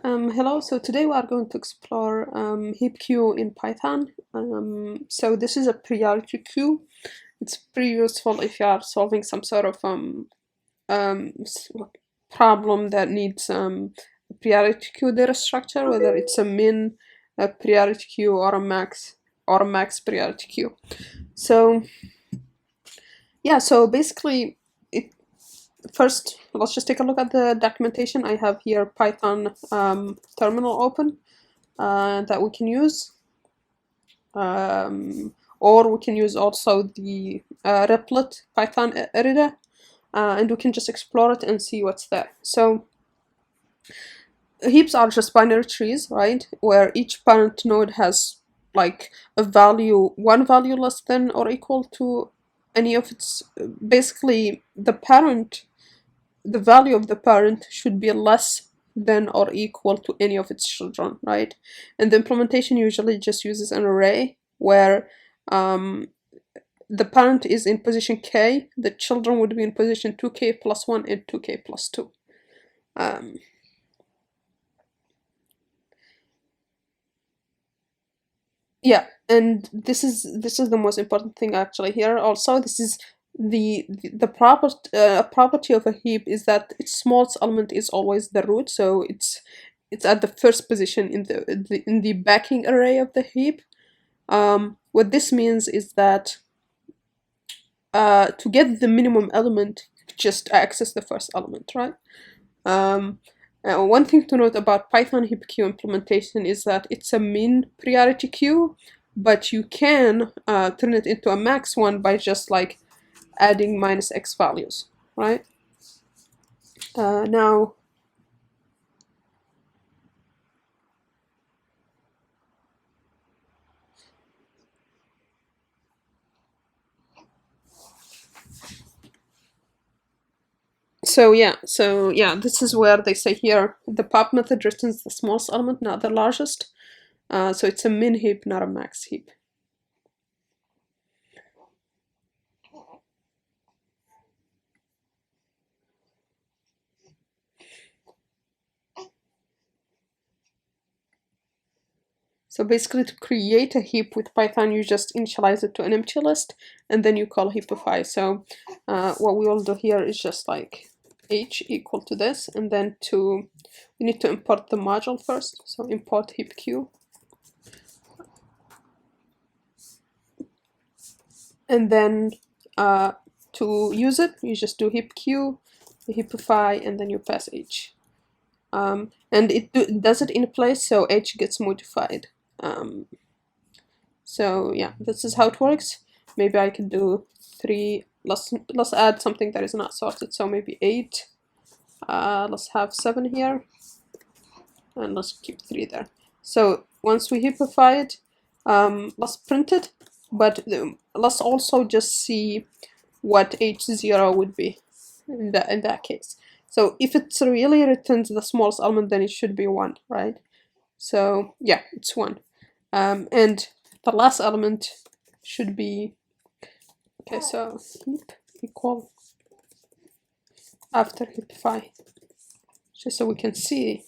Hello, so today we are going to explore heap queue in Python. So this is a priority queue. It's pretty useful if you are solving some sort of problem that needs a priority queue data structure, whether it's a min, a priority queue, or a max priority queue. So yeah, so basically first, let's just take a look at the documentation. I have here Python terminal open that we can use. Or we can use also the Replit Python editor, and we can just explore it and see what's there. So heaps are just binary trees, right? Where each parent node has like a value, one value less than or equal to any of its, basically the value of the parent should be less than or equal to any of its children, right? And the implementation usually just uses an array where the parent is in position k, the children would be in position 2k plus 1 and 2k plus 2. Yeah, and this is the most important thing actually here. Also, this is the property of a heap is that its smallest element is always the root, so it's at the first position in the backing array of the heap. What this means is that to get the minimum element, just access the first element, right? One thing to note about Python heap queue implementation is that it's a min priority queue, but you can turn it into a max one by just like adding minus x values, right? Now, so yeah, this is where they say here the pop method returns the smallest element, not the largest. So it's a min heap, not a max heap. So basically, to create a heap with Python, you just initialize it to an empty list, and then you call heapify. So what we will do here is just like h equal to this, and then we need to import the module first. So import heap queue, and then to use it, you just do heap queue, heapify, and then you pass h. And it does it in place, so h gets modified. So yeah, this is how it works. Maybe I can do 3. Let's add something that is not sorted. So maybe 8. Let's have 7 here, and let's keep 3 there. So once we heapify it, let's print it, but let's also just see what h0 would be in that case. So if it really returns the smallest element, then it should be 1, right? So yeah, it's 1. And the last element should be, okay, so heap equal after heapify, just so we can see.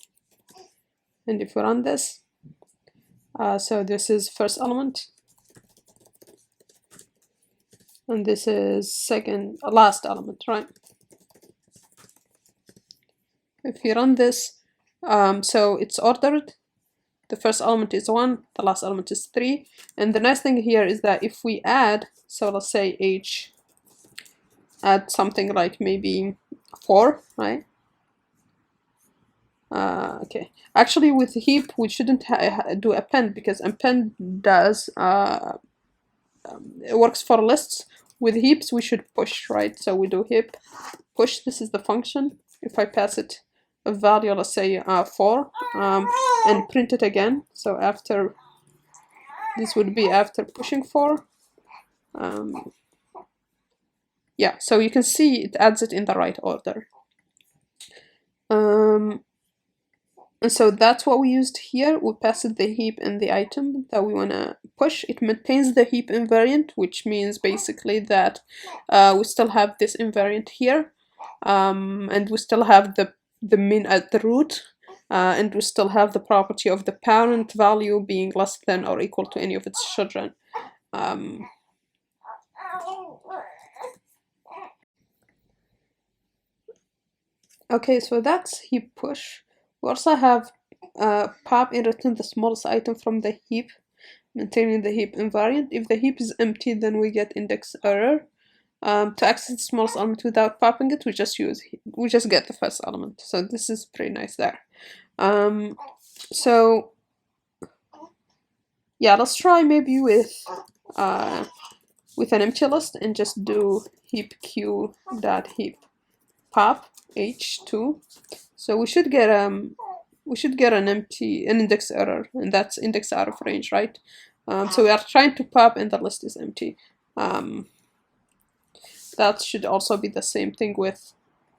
And if we run this, so this is first element, and this is last element, right? If you run this, so it's ordered. The first element is 1, the last element is 3. And the nice thing here is that if we add, so let's say h, add something like maybe 4, right? Okay, actually with heap we shouldn't do append, because append does it works for lists. With heaps we should push, right? So we do heap push. This is the function. If I pass it a value, let's say 4, and print it again, so after, this would be after pushing 4. Yeah, so you can see it adds it in the right order. And so that's what we used here. We passed the heap and the item that we want to push. It maintains the heap invariant, which means basically that we still have this invariant here, and we still have the min at the root. and we still have the property of the parent value being less than or equal to any of its children. Okay, so that's heap push. We also have pop in return the smallest item from the heap, maintaining the heap invariant. If the heap is empty, then we get index error. To access the smallest element without popping it, we just get the first element. So this is pretty nice there. So yeah, let's try maybe with an empty list and just do heap q dot heap pop h2. So we should get an index error, and that's index out of range, right? So we are trying to pop and the list is empty. That should also be the same thing with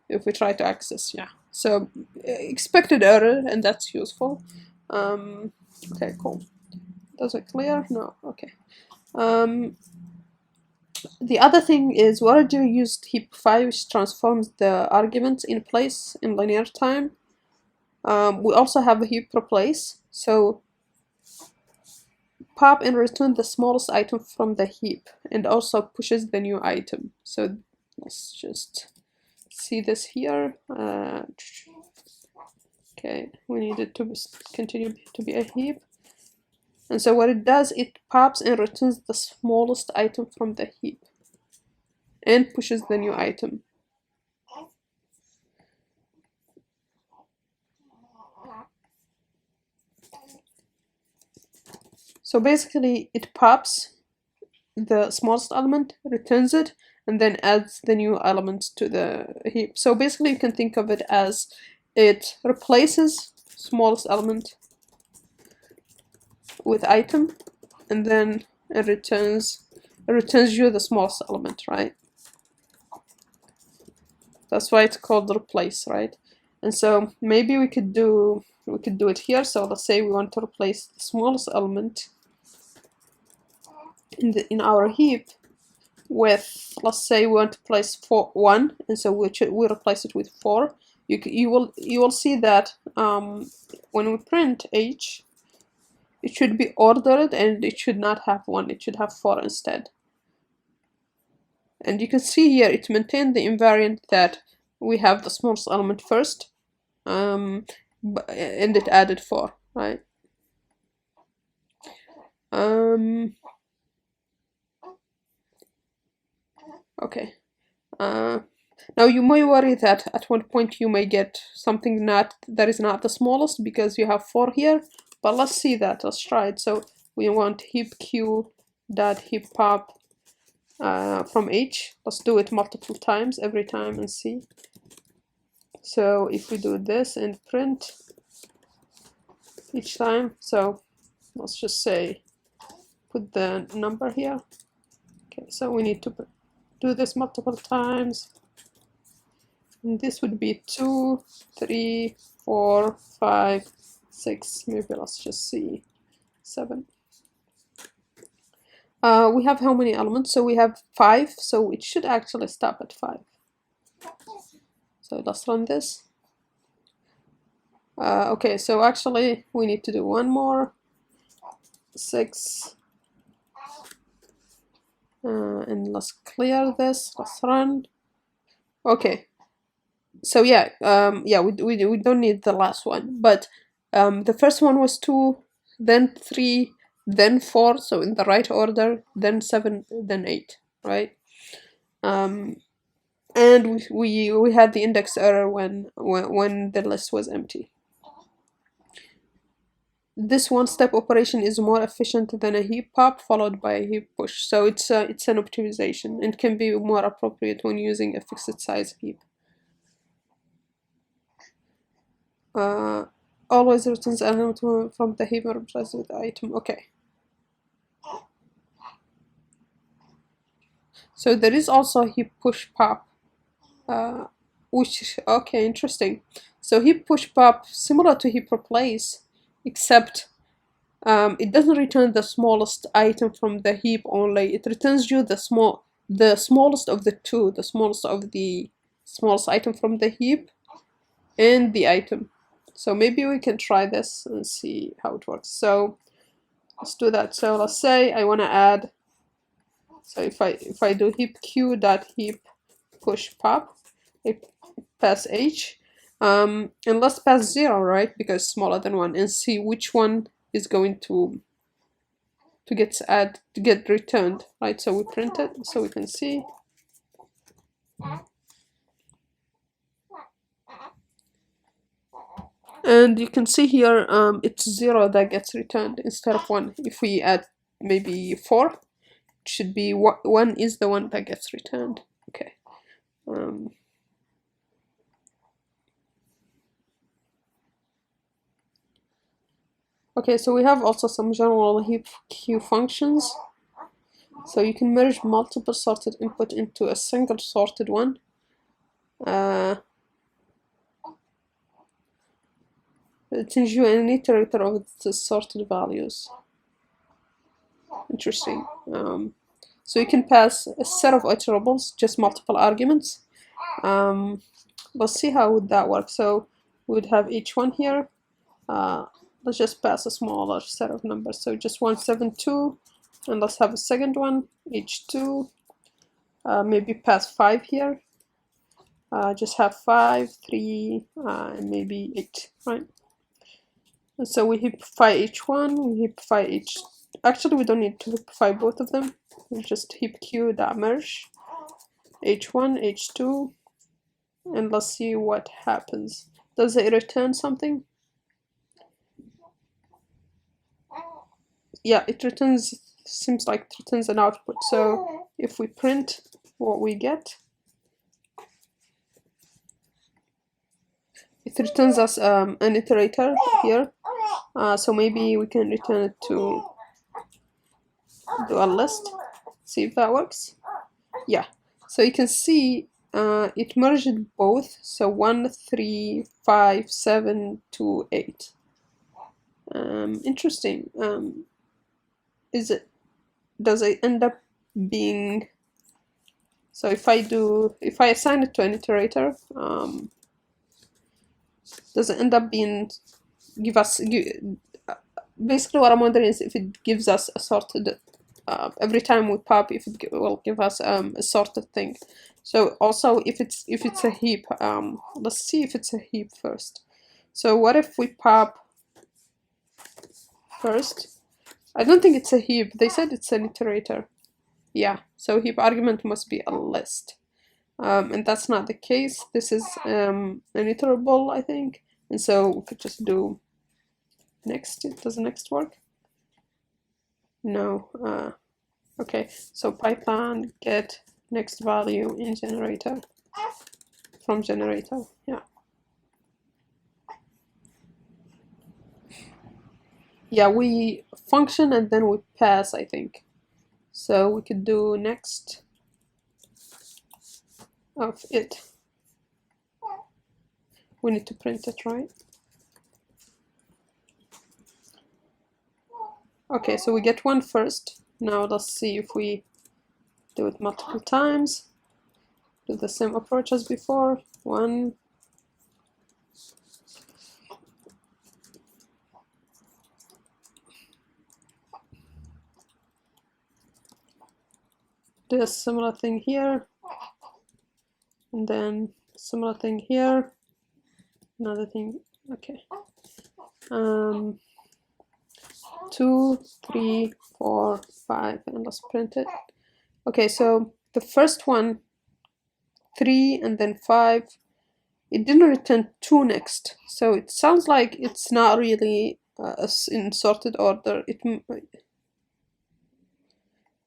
if we try to access, yeah. So expected error, and that's useful. Okay, cool. Does it clear? No, okay. The other thing is we already used heap 5, which transforms the arguments in place in linear time. We also have a heap replace, so pop and return the smallest item from the heap and also pushes the new item. So let's just see this here. Okay, we need it to continue to be a heap. And so what it does, it pops and returns the smallest item from the heap and pushes the new item. So basically it pops the smallest element, returns it, and then adds the new element to the heap. So basically you can think of it as it replaces smallest element with item, and then it returns you the smallest element, right? That's why it's called replace, right? And so maybe we could do it here. So let's say we want to replace the smallest element in our heap with, let's say we want to place 1, and so we replace it with 4. You will see that when we print h, it should be ordered and it should not have 1, it should have 4 instead. And you can see here it maintained the invariant that we have the smallest element first, and it added 4, right? Okay. Now you may worry that at one point you may get something that is not the smallest because you have 4 here, but let's see that. Let's try it. So we want heap q dot heap pop from h. Let's do it multiple times every time and see. So if we do this and print each time, so let's just say put the number here. Okay, so we need to do this multiple times. And this would be 2, 3, 4, 5, 6. Maybe let's just see 7. We have how many elements? So we have 5. So it should actually stop at 5. So let's run this. Okay, so actually we need to do one more. 6. And let's clear this. Let's run. Okay. So yeah, we don't need the last one, but the first one was 2, then 3, then 4, so in the right order, then 7, then 8, right? And we had the index error when the list was empty. This one-step operation is more efficient than a heap pop followed by a heap push, so it's an optimization and can be more appropriate when using a fixed size heap. Always returns an element from the heap and replaces with the item. Okay. So there is also heap push pop, which, okay, interesting. So heap push pop, similar to heap replace, except it doesn't return the smallest item from the heap only. It returns you the smallest of the two, the smallest item from the heap and the item. So maybe we can try this and see how it works. So let's do that. So let's say I want to add, so if I do heap q dot heap push pop, it pass h, and let's pass 0, right, because smaller than 1, and see which one is going to get returned, right? So we print it so we can see. And you can see here it's 0 that gets returned instead of 1. If we add maybe 4, it should be 1 is the one that gets returned. Okay. Okay, so we have also some general heap queue functions. So you can merge multiple sorted input into a single sorted one. It gives you an iterator of the sorted values. Interesting. So you can pass a set of iterables, just multiple arguments. Let's see how that works. So we would have each one here. Let's just pass a smaller set of numbers. So just 172, and let's have a second one, h2. Maybe pass 5 here. Just have 5, 3, and maybe 8, right? And so we heapify each one, we heapify each. Actually, we don't need to heapify both of them. We just heap q dot merge h1, h2, and let's see what happens. Does it return something? Yeah, it returns, seems like it returns an output. So if we print what we get, it returns us an iterator here. So maybe we can return it to do a list, see if that works. Yeah, so you can see it merged both, so 1, 3, 5, 7 to 8. Interesting. Does it end up being, so if I assign it to an iterator, does it end up being, basically what I'm wondering is if it gives us a sorted, every time we pop, if it will give us a sorted thing. So also if it's a heap, let's see if it's a heap first. So what if we pop first? I don't think it's a heap. They said it's an iterator. Yeah, so heap argument must be a list. And that's not the case. This is an iterable, I think. And so we could just do next. Does next work? No. Okay, so Python get next value in generator from generator. Yeah. Yeah, we function and then we pass, I think. So we could do next of it. We need to print it, right? Okay, so we get 1 first. Now let's see if we do it multiple times. Do the same approach as before. 1. Do a similar thing here. And then similar thing here. Another thing. Okay. 2, 3, 4, 5, and let's print it. Okay, so the first one, 3 and then 5, it didn't return 2 next. So it sounds like it's not really in sorted order.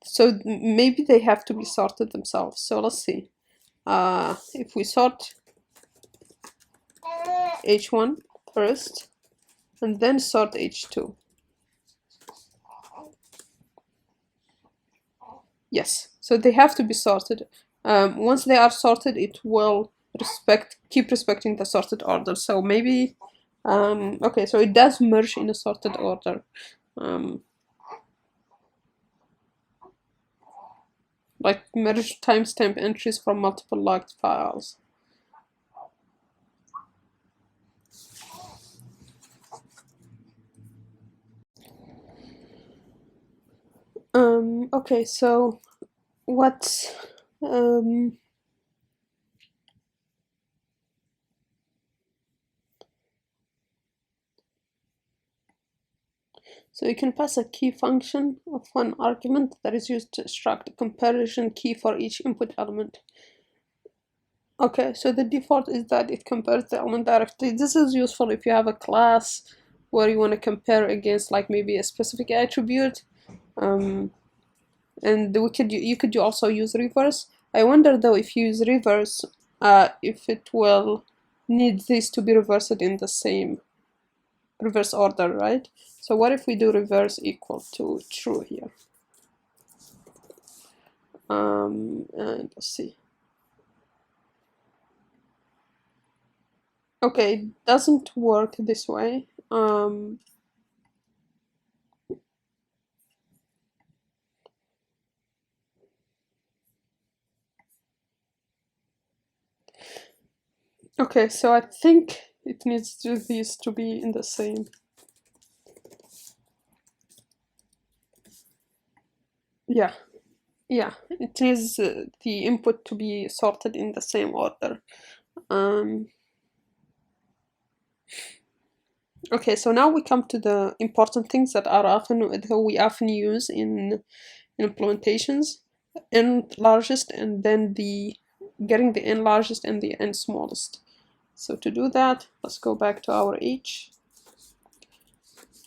So maybe they have to be sorted themselves. So let's see. If we sort h1 first and then sort h2. Yes, so they have to be sorted. Once they are sorted, it will keep respecting the sorted order. So maybe, okay, so it does merge in a sorted order. Like merge timestamp entries from multiple logged files. Okay, so what so you can pass a key function of one argument that is used to extract a comparison key for each input element. Okay, so the default is that it compares the element directly. This is useful if you have a class where you want to compare against like maybe a specific attribute. And you could also use reverse. I wonder though if you use reverse, if it will need this to be reversed in the same reverse order, right? So what if we do reverse equal to true here? And let's see. Okay, it doesn't work this way. Okay, so I think it needs these to be in the same. Yeah, it needs the input to be sorted in the same order. Okay, so now we come to the important things that we often use in implementations: n largest, and then getting the n largest and the n smallest. So to do that, let's go back to our h,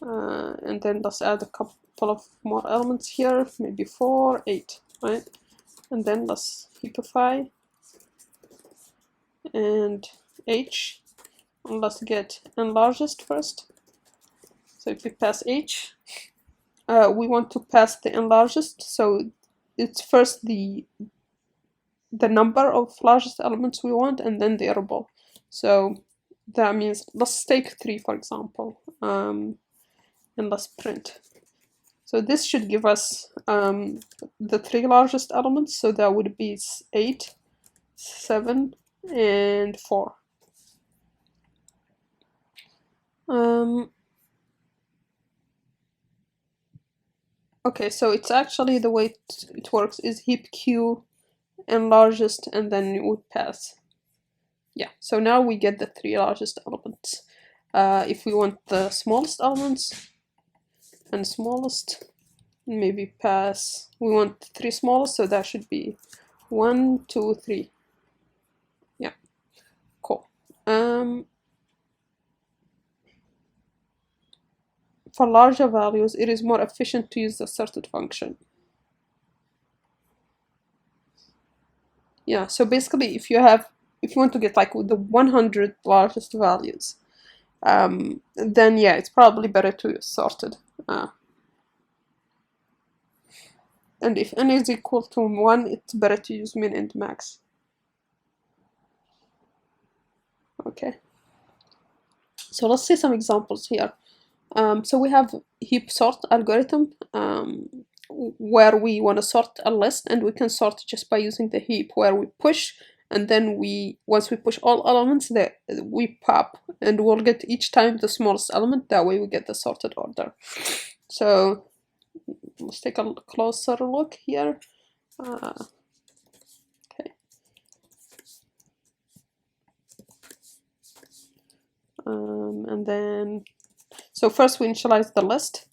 and then let's add a couple of more elements here, maybe 4, 8, right? And then let's heapify and h, and let's get n largest first. So if we pass h, we want to pass the n largest, so it's first the number of largest elements we want, and then the arable. So that means let's take 3 for example, and let's print. So this should give us the 3 largest elements, so that would be 8, 7, and 4. Okay, so it's actually the way it works is heap q and largest, and then it would pass. Yeah, so now we get the 3 largest elements. If we want the smallest elements and smallest, maybe pass, we want 3 smallest, so that should be 1, 2, 3. Yeah, cool. For larger values, it is more efficient to use the sorted function. Yeah, so basically if you want to get like the 100 largest values, then yeah, it's probably better to use sorted. And if n is equal to 1, it's better to use min and max. Okay. So let's see some examples here. So we have heap sort algorithm, where we want to sort a list, and we can sort just by using the heap, where we push, and then once we push all elements, we pop, and we'll get each time the smallest element. That way we get the sorted order. So let's take a closer look here. Okay. And then, so first we initialize the list,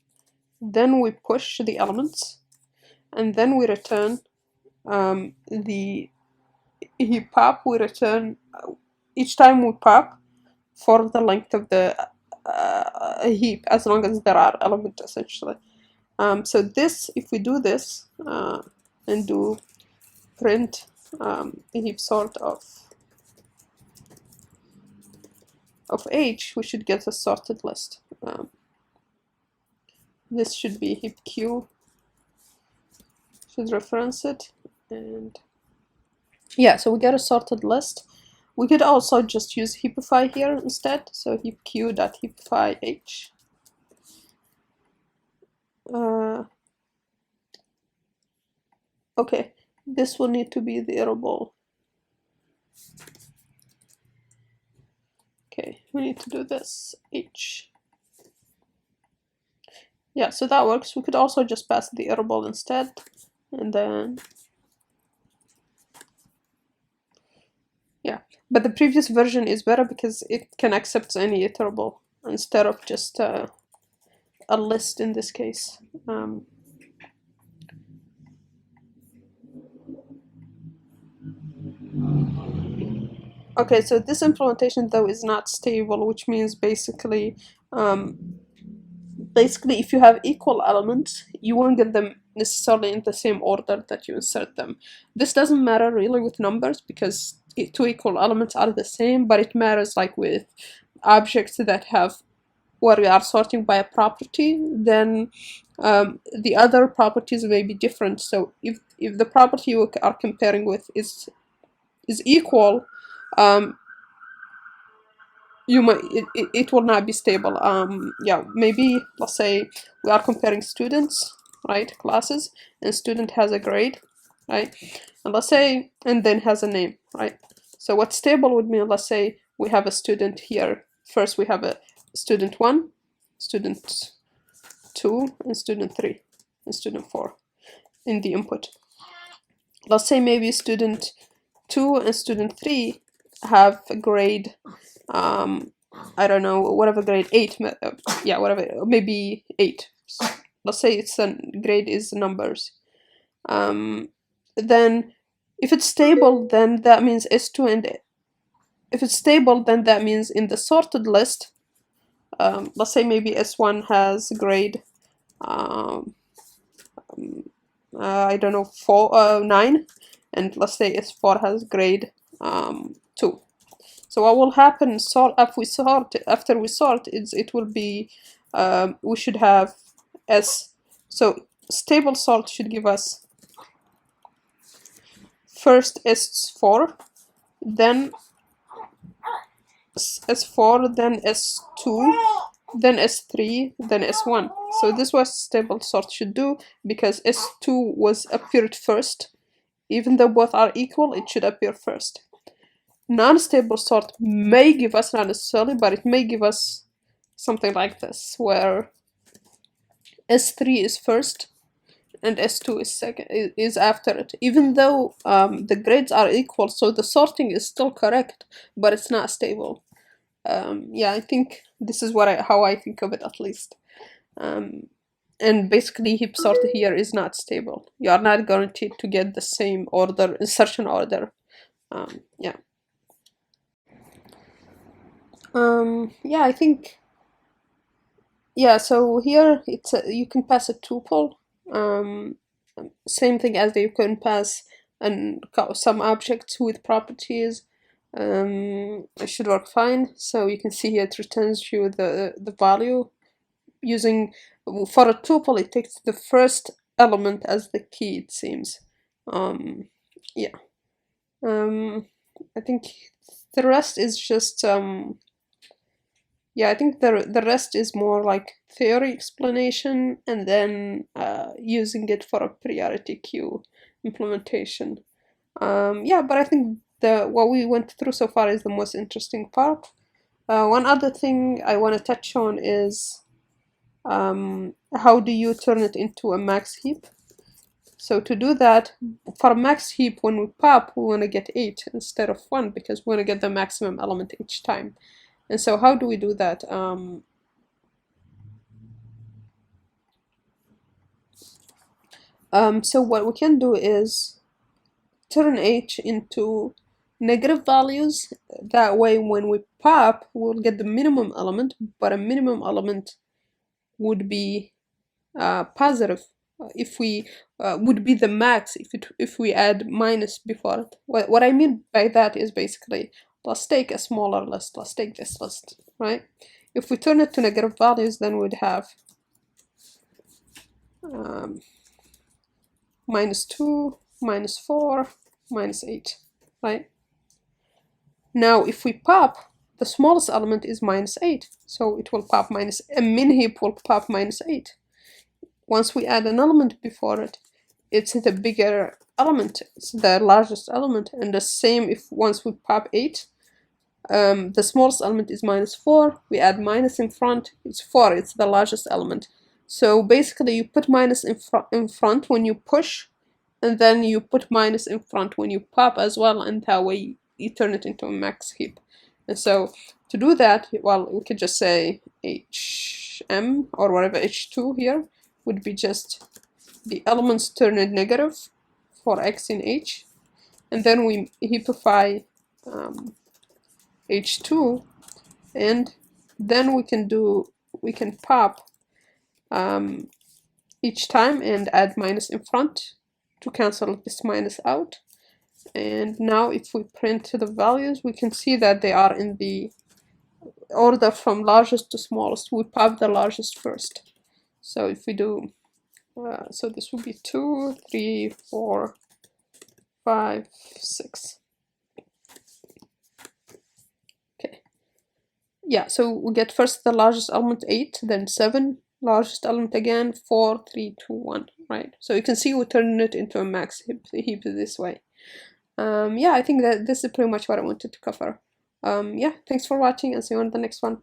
then we push the elements, and then we return the heap pop. We return each time we pop for the length of the heap, as long as there are elements essentially. So this, if we do this and do print heap sort of h, we should get a sorted list. This should be heap q, should reference it, and yeah, so we get a sorted list. We could also just use heapify here instead, so heap q dot heapify h. Okay, this will need to be the arable. Okay, we need to do this h. Yeah, so that works. We could also just pass the iterable instead, and then yeah. But the previous version is better because it can accept any iterable instead of just a list in this case. Okay, so this implementation though is not stable, which means basically if you have equal elements, you won't get them necessarily in the same order that you insert them. This doesn't matter really with numbers because two equal elements are the same, but it matters like with objects that have where we are sorting by a property, then the other properties may be different. So if the property you are comparing with is equal, you might it will not be stable. Yeah, maybe let's say we are comparing students, right, classes, and student has a grade, right, and let's say and then has a name, right. So what's stable would mean, let's say we have a student here. First we have a student 1, student 2, and student 3, and student 4 in the input. Let's say maybe student 2 and student 3 have a grade, I don't know, whatever grade, 8, yeah, whatever, maybe 8. Let's say it's a grade is numbers. Then if it's stable, then that means S2, and if it's stable, then that means in the sorted list, let's say maybe S1 has grade, I don't know, 9, and let's say S4 has grade 2. So what will happen after we sort is it will be we should have so stable sort should give us first S4, then S4, then S2, then S3, then S1. So this was stable sort should do, because S2 was appeared first. Even though both are equal, it should appear first. Non-stable sort may give us, not necessarily, but it may give us something like this, where S3 is first and S2 is second, is after it, even though the grades are equal, so the sorting is still correct, but it's not stable. Yeah, I think this is how I think of it, at least. And basically heap sort here is not stable. You are not guaranteed to get the same order, insertion order. Yeah. Yeah, I think, yeah, so here it's you can pass a tuple, same thing as you can pass some objects with properties. It should work fine. So you can see here it returns you the value using, for a tuple it takes the first element as the key, it seems. Yeah. I think the rest is just yeah, I think the rest is more like theory explanation, and then using it for a priority queue implementation. Yeah, but I think what we went through so far is the most interesting part. One other thing I want to touch on is how do you turn it into a max heap? So to do that, for max heap, when we pop, we want to get 8 instead of 1, because we want to get the maximum element each time. And so how do we do that? So what we can do is turn h into negative values. That way when we pop, we'll get the minimum element, but a minimum element would be positive. If we would be the max if we add minus before it. What I mean by that is basically, let's take a smaller list. Let's take this list, right? If we turn it to negative values, then we'd have -2, -4, -8, right? Now, if we pop, the smallest element is -8, so it will pop a min heap will pop -8. Once we add an element before it, it's the bigger element, it's the largest element, and the same if once we pop 8, the smallest element is -4, we add minus in front, it's 4, it's the largest element. So basically you put minus in front when you push, and then you put minus in front when you pop as well, and that way you turn it into a max heap. And so to do that, well, we could just say hm or whatever, h2 here would be just the elements turned negative for x in h, and then we heapify h2, and then we can pop each time and add minus in front to cancel this minus out. And now if we print the values, we can see that they are in the order from largest to smallest. We pop the largest first. So if we do, so this would be 2, 3, 4, 5, 6. Okay. Yeah, so we get first the largest element 8, then 7, largest element again 4, 3, 2, 1, right? So you can see we turn it into a max heap this way. Yeah, I think that this is pretty much what I wanted to cover. Yeah, thanks for watching, and see you on the next one.